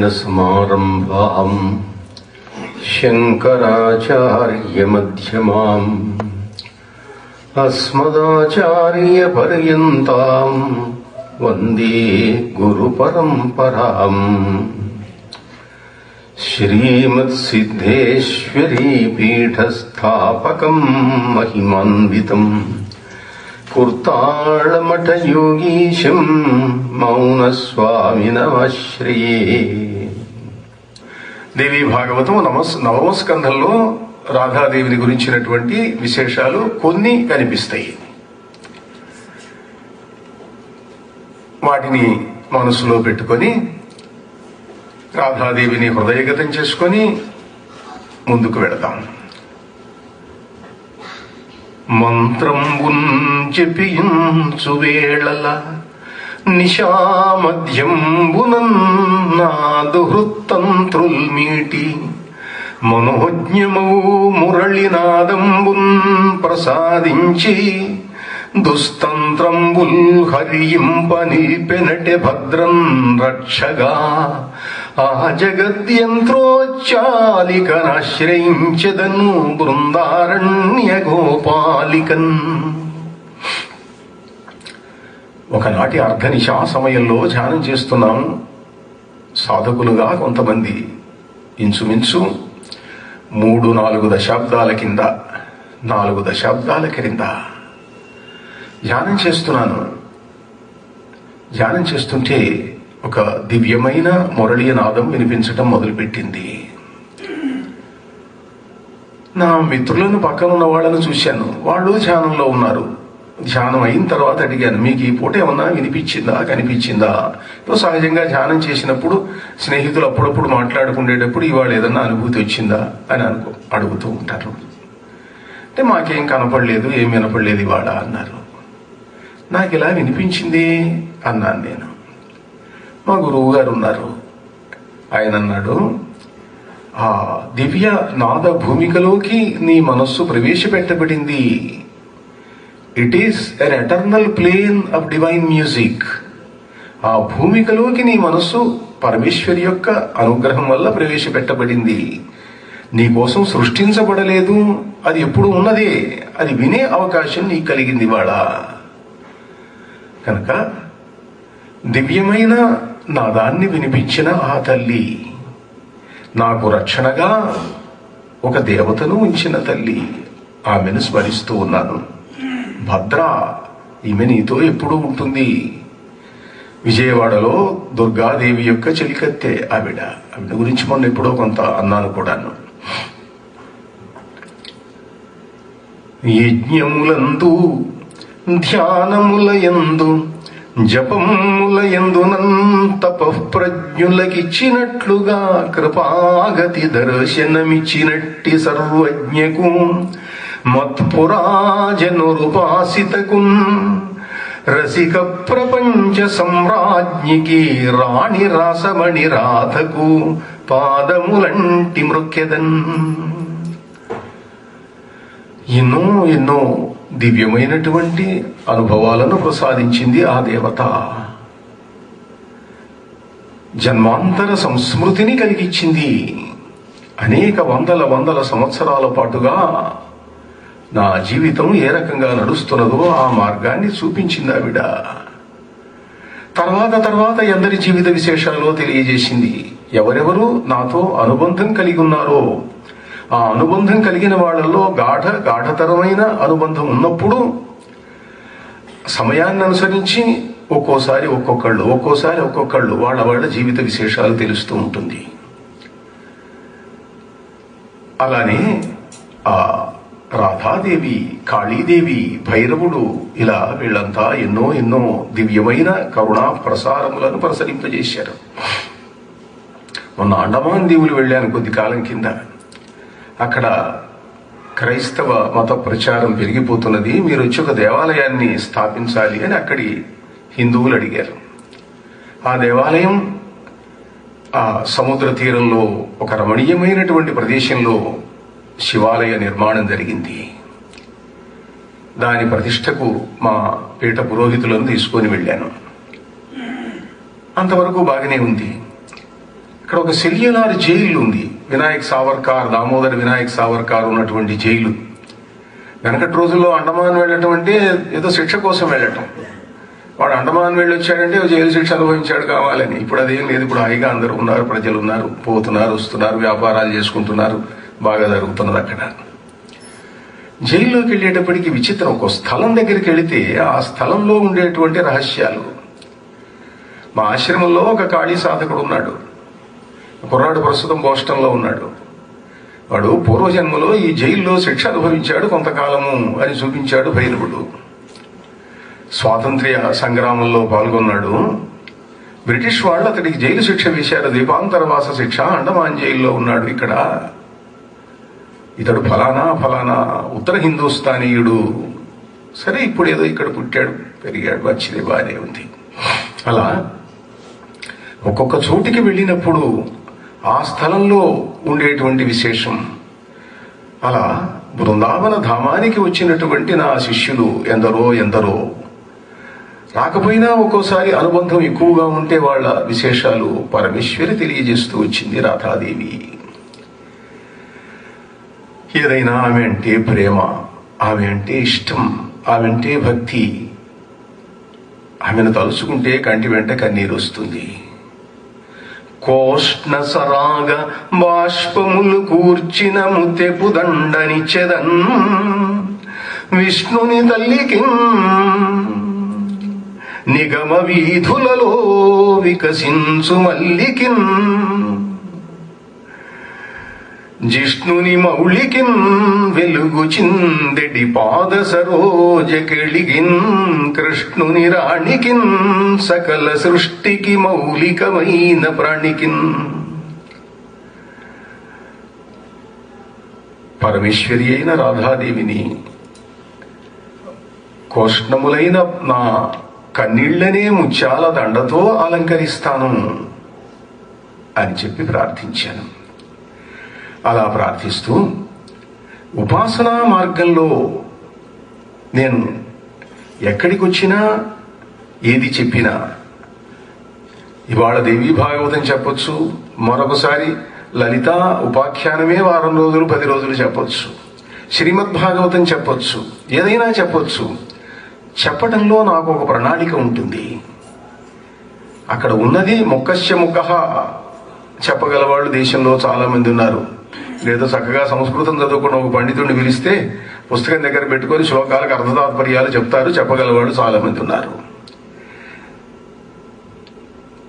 नारायणसमारम्भाम् शङ्कराचार्यमध्यमाम् अस्मदाचार्यपर्यन्ताम् वन्दे गुरुपरम्पराम्। श्रीमत्सिद्धेश्वरीपीठस्थापकम् महिमान्वितम् कुर्ताळमठयोगीशं మౌనస్వామినమాశ్రయే. దేవి భాగవతం నవమ స్కంధంలో రాధాదేవిని గురించినటువంటి విశేషాలు కొన్ని కనిపిస్తాయి. వాటిని మనసులో పెట్టుకొని రాధాదేవిని హృదయగతం చేసుకొని ముందుకు వెళదాం. మంత్రంబున్ జపించు వేళల నిశామధ్యంబునన్నాదు హృత్తంత్రుల్మీటి మనోజ్ఞమౌ మురళినాదంబున్ ప్రసాదించి దుస్తంత్రంబుల్ హరింపనిపెనటె భద్రం రక్షగా ఆ జగద్యంత్రోచ్చాలికనాశ్రయించెదను బృందారణ్య గోపాలికన్. ఒకనాటి అర్ధనిశా సమయంలో ధ్యానం చేస్తున్నాం. సాధకులుగా కొంతమంది ఇంచుమించు 3-4 దశాబ్దాల కింద 4 దశాబ్దాల క్రింద ధ్యానం చేస్తున్నాను. ధ్యానం చేస్తుంటే ఒక దివ్యమైన మురళీనాదం వినిపించటం మొదలుపెట్టింది. నా మిత్రులను పక్కన ఉన్న వాళ్ళను చూశాను. వాళ్ళు ధ్యానంలో ఉన్నారు. ధ్యానం అయిన తర్వాత అడిగాను, మీకు ఈ పూట ఏమన్నా వినిపించిందా, కనిపించిందా? సహజంగా ధ్యానం చేసినప్పుడు స్నేహితులు అప్పుడప్పుడు మాట్లాడుకునేటప్పుడు ఇవాళ ఏదన్నా అనుభూతి వచ్చిందా అని అడుగుతూ ఉంటారు. అంటే మాకేం కనపడలేదు, ఏం వినపడలేదు ఇవాళ అన్నారు. నాకు ఇలా వినిపించింది అన్నాను నేను. మా గురువు గారు ఉన్నారు. ఆయన అన్నాడు, ఆ దివ్య నాద భూమికలోకి నీ మనస్సు ప్రవేశపెట్టబడింది. It is an eternal plane of divine music. ఆ భూమికలోకి నీ మనస్సు పరమేశ్వరి యొక్క అనుగ్రహం వల్ల ప్రవేశపెట్టబడింది. నీ కోసం సృష్టించబడలేదు, అది ఎప్పుడు ఉన్నదే. అది వినే అవకాశం నీకు కలిగింది ఇవాళ. కనుక దివ్యమైన నాదాన్ని వినిపించిన ఆ తల్లి, నాకు రక్షణగా ఒక దేవతను ఉంచిన తల్లి, ఆమెను స్మరిస్తూ ఉన్నాను. భద్ర, ఈమె నీతో ఎప్పుడూ ఉంటుంది. విజయవాడలో దుర్గాదేవి యొక్క చెలికత్తె ఆవిడ గురించి మొన్న ఎప్పుడో కొంత అన్నాను కూడాను. యజ్ఞములందు ధ్యానములయందు జపములయందు తపఃప్రజ్ఞులకిచ్చినట్లుగా కృపాగతి దర్శనమిచ్చినట్టి సర్వజ్ఞకు మత్పురాజనురుపాసితకున్ రసిక ప్రపంచ సమ్రాజ్ఞికి రాణి రాసమణి రాధకు పాదములంటి మృక్కెదన్. ఎన్నో ఎన్నో దివ్యమైనటువంటి అనుభవాలను ప్రసాదించింది ఆ దేవత. జన్మాంతర సంస్మృతిని కలిగించింది. అనేక వందల సంవత్సరాల పాటుగా నా జీవితం ఏ రకంగా నడుస్తున్నదో ఆ మార్గాన్ని చూపించింది ఆవిడ. తర్వాత ఎందరి జీవిత విశేషాలు తెలియజేసింది. ఎవరెవరు నాతో అనుబంధం కలిగి ఉన్నారో, ఆ అనుబంధం కలిగిన వాళ్ళల్లో గాఢతరమైన అనుబంధం ఉన్నప్పుడు సమయాన్ని అనుసరించి ఒక్కోసారి ఒక్కొక్కళ్ళు వాళ్ళ జీవిత విశేషాలు తెలుస్తూ ఉంటుంది. అలానే ఆ రాధాదేవి, కాళీదేవి, భైరవుడు, ఇలా వీళ్ళంతా ఎన్నో దివ్యమైన కరుణా ప్రసారములను ప్రసరింపజేశారు. మొన్న అండమాన్ దీవులు వెళ్ళాను కొద్ది కాలం కింద. అక్కడ క్రైస్తవ మత ప్రచారం పెరిగిపోతున్నది, మీరు వచ్చి ఒక దేవాలయాన్ని స్థాపించాలి అని అక్కడి హిందువులు అడిగారు. ఆ దేవాలయం ఆ సముద్ర తీరంలో ఒక రమణీయమైనటువంటి ప్రదేశంలో శివాలయ నిర్మాణం జరిగింది. దాని ప్రతిష్టకు మా పీఠ పురోహితులను తీసుకొని వెళ్ళాను. అంతవరకు బాగానే ఉంది. ఇక్కడ ఒక సెల్యులార్ జైలు ఉంది. వినాయక్ సావర్కార్, దామోదర్ వినాయక్ సావర్కార్ ఉన్నటువంటి జైలు. వెనకటి రోజుల్లో అండమాన్ వెళ్ళటం అంటే ఏదో శిక్ష కోసం వెళ్ళటం. వాడు అండమాన్ వెళ్ళి వచ్చాడంటే జైలు శిక్ష అనుభవించాడు కావాలని. ఇప్పుడు అదేం లేదు. ఇప్పుడు హాయిగా అందరూ ఉన్నారు, ప్రజలు ఉన్నారు, పోతున్నారు, వస్తున్నారు, వ్యాపారాలు చేసుకుంటున్నారు, బాగా జరుగుతున్నది అక్కడ. జైల్లోకి వెళ్ళేటప్పటికి విచిత్రం. ఒక స్థలం దగ్గరికి వెళితే ఆ స్థలంలో ఉండేటువంటి రహస్యాలు. మా ఆశ్రమంలో ఒక ఖాళీ సాధకుడు ఉన్నాడు. కుర్రాడు ప్రస్తుతం బోస్టన్లో ఉన్నాడు. వాడు పూర్వజన్మలో ఈ జైల్లో శిక్ష అనుభవించాడు కొంతకాలము అని చూపించాడు భైరవుడు. స్వాతంత్ర్య సంగ్రామంలో పాల్గొన్నాడు. బ్రిటిష్ వాళ్ళు అతడికి జైలు శిక్ష వేశారు, ద్వీపాంతరవాస శిక్ష. అండమాన్ జైల్లో ఉన్నాడు. ఇక్కడ ఇతడు ఫలానా ఫలానా ఉత్తర హిందూస్థానీయుడు. సరే, ఇప్పుడు ఏదో ఇక్కడ పుట్టాడు, పెరిగాడు, వచ్చింది, బాగానే ఉంది. అలా ఒక్కొక్క చోటికి వెళ్ళినప్పుడు ఆ స్థలంలో ఉండేటువంటి విశేషం. అలా బృందావన ధామానికి వచ్చినటువంటి నా శిష్యులు ఎందరో ఎందరో. రాకపోయినా ఒక్కోసారి అనుబంధం ఎక్కువగా ఉంటే వాళ్ళ విశేషాలు పరమేశ్వరి తెలియజేస్తూ వచ్చింది రాధాదేవి. ఏదైనా ఆమె అంటే ప్రేమ, ఆమె అంటే ఇష్టం, ఆమె అంటే భక్తి. ఆమెను తలుచుకుంటే కంటి వెంట కన్నీరు వస్తుంది. కోష్ణ సరాగ బాష్పములు కూర్చిన ముతెపు దండనిచెదన్ విష్ణుని తల్లికి నిగమ వీధులలో వికసించు మల్లికిన్ జిష్ణుని మౌళికిన్ వెలుగు చిందెడి పాద సరోజ కెళిగిన్ కృష్ణుని రాణికిన్ సకల సృష్టికి మౌలికమైన ప్రాణికిన్. పరమేశ్వరి అయిన రాధాదేవిని కోష్ణములైన నా కన్నీళ్లనే ముత్యాల దండతో అలంకరిస్తాను అని చెప్పి ప్రార్థించాను. అలా ప్రార్థిస్తూ ఉపాసనా మార్గంలో నేను ఎక్కడికి వచ్చినా ఏది చెప్పినా, ఇవాళ దేవీ భాగవతం చెప్పొచ్చు, మరొకసారి లలిత ఉపాఖ్యానమే వారం రోజులు 10 రోజులు చెప్పొచ్చు, శ్రీమద్ భాగవతం చెప్పొచ్చు, ఏదైనా చెప్పొచ్చు. చెప్పడంలో నాకు ఒక ప్రణాళిక ఉంటుంది. అక్కడ ఉన్నది ముక్కశ్య ముక్కహ చెప్పగలవాళ్ళు దేశంలో చాలా మంది ఉన్నారు. లేదా చక్కగా సంస్కృతం చదువుకున్న ఒక పండితుడిని పిలిస్తే పుస్తకం దగ్గర పెట్టుకొని శ్లోకాలకు అర్థతాత్పర్యాలు చెప్తారు, చెప్పగలవాళ్ళు చాలా మంది ఉన్నారు.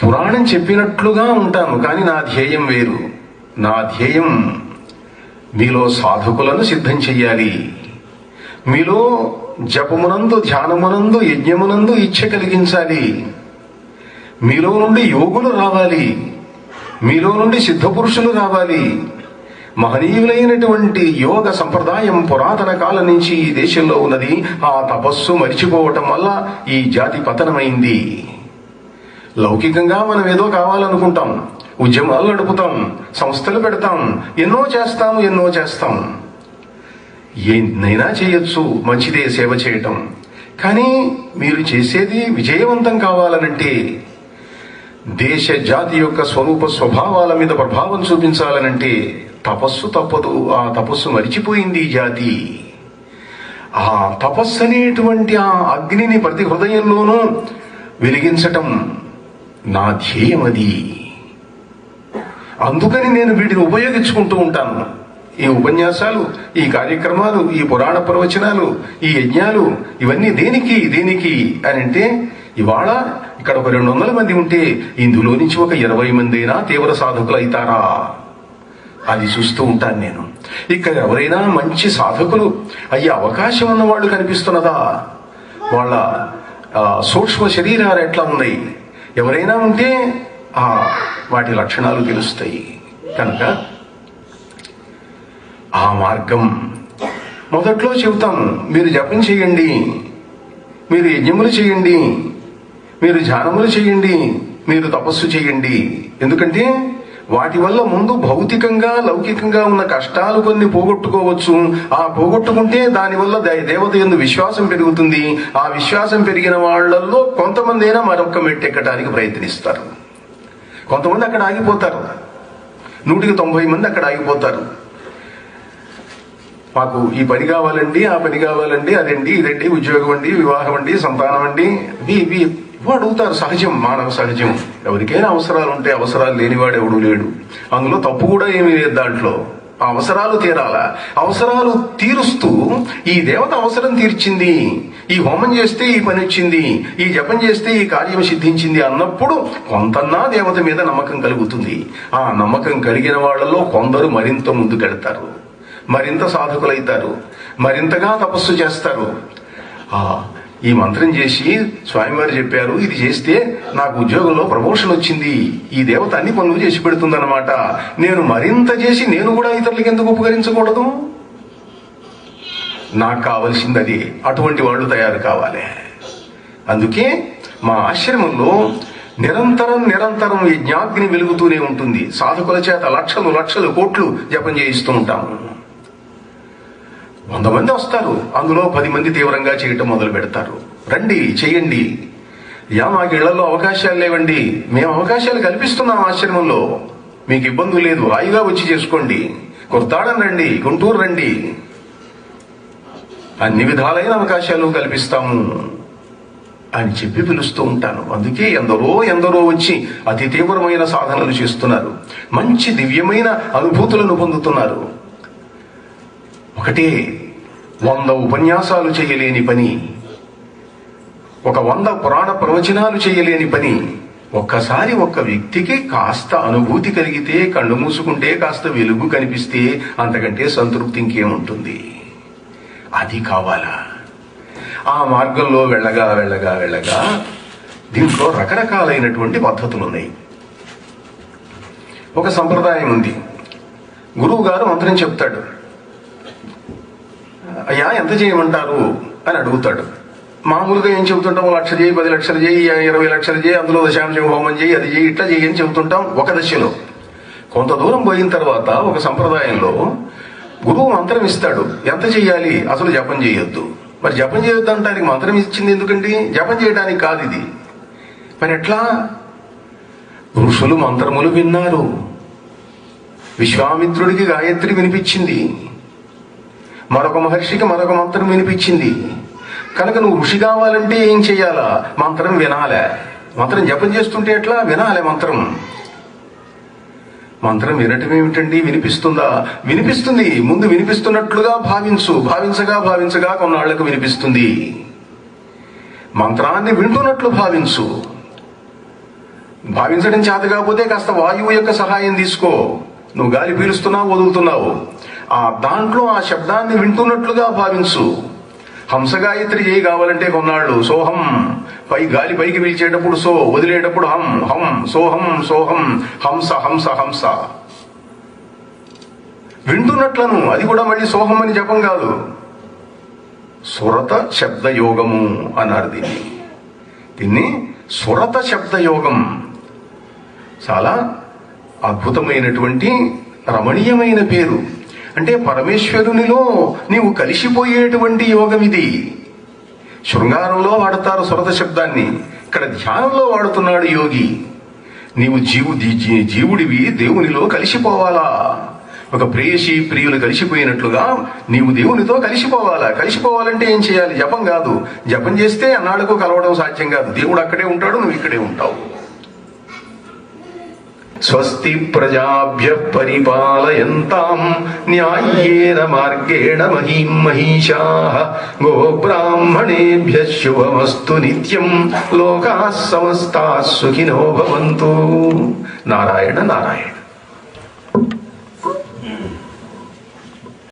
పురాణం చెప్పినట్లుగా ఉంటాను, కానీ నా ధ్యేయం వేరు. నా ధ్యేయం మీలో సాధకులను సిద్ధం చెయ్యాలి, మీలో జపమునందు, ధ్యానమునందు, యజ్ఞమునందు ఇచ్చ కలిగించాలి, మీలో నుండి యోగులు రావాలి, మీలో నుండి సిద్ధపురుషులు రావాలి. మహనీయులైనటువంటి యోగ సంప్రదాయం పురాతన కాలం నుంచి ఈ దేశంలో ఉన్నది. ఆ తపస్సు మరిచిపోవటం వల్ల ఈ జాతి పతనమైంది. లౌకికంగా మనం ఏదో కావాలనుకుంటాం, ఉద్యమాలు నడుపుతాం, సంస్థలు పెడతాం, ఎన్నో చేస్తాం. ఏదైనా చేయొచ్చు, మంచిదే సేవ చేయటం. కానీ మీరు చేసేది విజయవంతం కావాలనంటే, దేశ జాతి యొక్క స్వరూప స్వభావాల మీద ప్రభావం చూపించాలనంటే తపస్సు తప్పదు. ఆ తపస్సు మరిచిపోయింది ఈ జాతి. ఆ తపస్సు అనేటువంటి ఆ అగ్నిని ప్రతి హృదయంలోనూ వెలిగించటం నా ధ్యేయం అది. అందుకని నేను వీటిని ఉపయోగించుకుంటూ ఉంటాను. ఈ ఉపన్యాసాలు, ఈ కార్యక్రమాలు, ఈ పురాణ ప్రవచనాలు, ఈ యజ్ఞాలు, ఇవన్నీ దేనికి అని అంటే, ఇవాళ ఇక్కడ ఒక 200 మంది ఉంటే ఇందులో నుంచి ఒక 20 మంది అయినా తీవ్ర సాధకులు అవుతారా, అది చూస్తూ ఉంటాను నేను. ఇక్కడ ఎవరైనా మంచి సాధకులు అయ్యే అవకాశం ఉన్న వాళ్ళు కనిపిస్తున్నదా, వాళ్ళ సూక్ష్మ శరీరాలు ఎట్లా ఉన్నాయి, ఎవరైనా ఉంటే వాటి లక్షణాలు తెలుస్తాయి. కనుక ఆ మార్గం మొదట్లో చెబుతాం. మీరు జపం చేయండి, మీరు యజ్ఞములు చేయండి, మీరు ధ్యానములు చేయండి, మీరు తపస్సు చేయండి. ఎందుకంటే వాటి వల్ల ముందు భౌతికంగా లౌకికంగా ఉన్న కష్టాలు కొన్ని పోగొట్టుకోవచ్చు. ఆ పోగొట్టుకుంటే దానివల్ల దేవత యందు విశ్వాసం పెరుగుతుంది. ఆ విశ్వాసం పెరిగిన వాళ్ళల్లో కొంతమంది అయినా మరొక మెట్టెక్కడానికి ప్రయత్నిస్తారు. కొంతమంది అక్కడ ఆగిపోతారు, 190 మంది అక్కడ ఆగిపోతారు. మాకు ఈ పని కావాలండి, ఆ పని కావాలండి, అదండి ఇదండి, ఉద్యోగం అండి, వివాహం అండి, సంతానం అండి, ఇవి అడుగుతారు. సహజం, మానవ సహజం. ఎవరికైనా అవసరాలు ఉంటే అవసరాలు లేనివాడు ఎవడు లేడు. అందులో తప్పు కూడా ఏమీ లేదు. దాంట్లో ఆ అవసరాలు తీరాలా. అవసరాలు తీరుస్తూ ఈ దేవత అవసరం తీర్చింది, ఈ హోమం చేస్తే ఈ పని వచ్చింది, ఈ జపం చేస్తే ఈ కార్యం సిద్ధించింది అన్నప్పుడు కొంతన్నా దేవత మీద నమ్మకం కలుగుతుంది. ఆ నమ్మకం కలిగిన వాళ్ళలో కొందరు మరింత ముందుకెడతారు, మరింత సాధకులైతారు, మరింతగా తపస్సు చేస్తారు. ఈ మంత్రం చేసి స్వామివారు చెప్పారు, ఇది చేస్తే నాకు ఉద్యోగంలో ప్రమోషన్ వచ్చింది, ఈ దేవత అన్ని పనులు చేసి పెడుతుందన్నమాట, నేను మరింత చేసి నేను కూడా ఇతరులకి ఎందుకు ఉపకరించకూడదు? నాకు కావలసింది అది. అటువంటి వాళ్ళు తయారు కావాలి. అందుకే మా ఆశ్రమంలో నిరంతరం యజ్ఞాగ్ని వెలుగుతూనే ఉంటుంది. సాధకుల చేత లక్షలు కోట్లు జపం చేయిస్తూ ఉంటాము. 100 మంది వస్తారు, అందులో 10 మంది తీవ్రంగా చేయటం మొదలు పెడతారు. రండి, చెయ్యండి. మాకు ఇళ్లలో అవకాశాలు లేవండి. మేము అవకాశాలు కల్పిస్తున్నాం ఆశ్రమంలో, మీకు ఇబ్బంది లేదు, హాయిగా వచ్చి చేసుకోండి. కొత్తాడం రండి, గుంటూరు రండి, అన్ని విధాలైన అవకాశాలు కల్పిస్తాము అని చెప్పి పిలుస్తూ ఉంటాను. అందుకే ఎందరో వచ్చి అతి తీవ్రమైన సాధనలు చేస్తున్నారు, మంచి దివ్యమైన అనుభూతులను పొందుతున్నారు. ఒకటే 100 ఉపన్యాసాలు చేయలేని పని, 100 పురాణ ప్రవచనాలు చేయలేని పని, ఒక్కసారి ఒక్క వ్యక్తికి కాస్త అనుభూతి కలిగితే, కళ్ళు మూసుకుంటే కాస్త వెలుగు కనిపిస్తే అంతకంటే సంతృప్తి ఇంకేముంటుంది? అది కావాలా? ఆ మార్గంలో వెళ్ళగా దీంట్లో రకరకాలైనటువంటి పద్ధతులు ఉన్నాయి. ఒక సంప్రదాయం ఉంది. గురువు గారు మంత్రం చెప్తాడు, అయ్యా ఎంత చేయమంటారు అని అడుగుతాడు. మామూలుగా ఏం చెబుతుంటాం, 1 లక్ష చేయి, 10 లక్షలు చేయి, 20 లక్షలు చేయి, అందులో దశాంశం హోమం చేయి, అది చేయి, ఇట్లా చేయి అని చెబుతుంటాం ఒక దశలో. కొంత దూరం పోయిన తర్వాత ఒక సంప్రదాయంలో గురువు మంత్రం ఇస్తాడు, ఎంత చెయ్యాలి, అసలు జపం చేయొద్దు. మరి జపం చేయొద్దు అంటానికి మంత్రం ఇచ్చింది ఎందుకండి? జపం చేయడానికి కాదు ఇది. మరి ఎట్లా? ఋషులు మంత్రములు విన్నారు, విశ్వామిత్రుడికి గాయత్రి వినిపించింది, మరొక మహర్షికి మరొక మంత్రం వినిపించింది. కనుక నువ్వు ఋషి కావాలంటే ఏం చెయ్యాలా? మంత్రం వినాలే. మంత్రం జపం చేస్తుంటే ఎట్లా? వినాలే మంత్రం. మంత్రం వినటం ఏమిటండి? వినిపిస్తుందా? వినిపిస్తుంది. ముందు వినిపిస్తున్నట్లుగా భావించగా కొన్నాళ్లకు వినిపిస్తుంది. మంత్రాన్ని వింటున్నట్లు భావించడం చేత కాకపోతే కాస్త వాయువు యొక్క సహాయం తీసుకో. నువ్వు గాలి పీలుస్తున్నావు, వదులుతున్నావు, దాంట్లో ఆ శబ్దాన్ని వింటున్నట్లుగా భావించు. హంసగాయత్రి చేయి కావాలంటే కొన్నాళ్ళు సోహం, గాలి పైకి పీల్చేటప్పుడు సో, వదిలేటప్పుడు హం హం, సోహం హంస వింటున్నట్లను. అది కూడా మళ్ళీ సోహం అని జపం కాదు, సురత శబ్దయోగము అన్నారు దీన్ని సురత శబ్దయోగం. చాలా అద్భుతమైనటువంటి రమణీయమైన పేరు. అంటే పరమేశ్వరునిలో నీవు కలిసిపోయేటువంటి యోగం ఇది. శృంగారంలో వాడతారు సురత శబ్దాన్ని, ఇక్కడ ధ్యానంలో వాడుతున్నాడు యోగి. నీవు జీవుడివి, దేవునిలో కలిసిపోవాలా. ఒక ప్రేయసి ప్రియులు కలిసిపోయినట్లుగా నీవు దేవునితో కలిసిపోవాలా. కలిసిపోవాలంటే ఏం చేయాలి? జపం కాదు. జపం చేస్తే అన్నాళ్లకు కలవడం సాధ్యం కాదు. దేవుడు అక్కడే ఉంటాడు, నువ్వు ఇక్కడే ఉంటావు. స్వస్తి ప్రజాభ్యః పరిపాలయంతాం న్యాయేన మార్గేణ మహీం మహిషాః గోబ్రాహ్మణేభ్యః శుభమస్తు నిత్యం లోకాః సమస్తాః సుఖినో భవంతు. నారాయణ నారాయణ.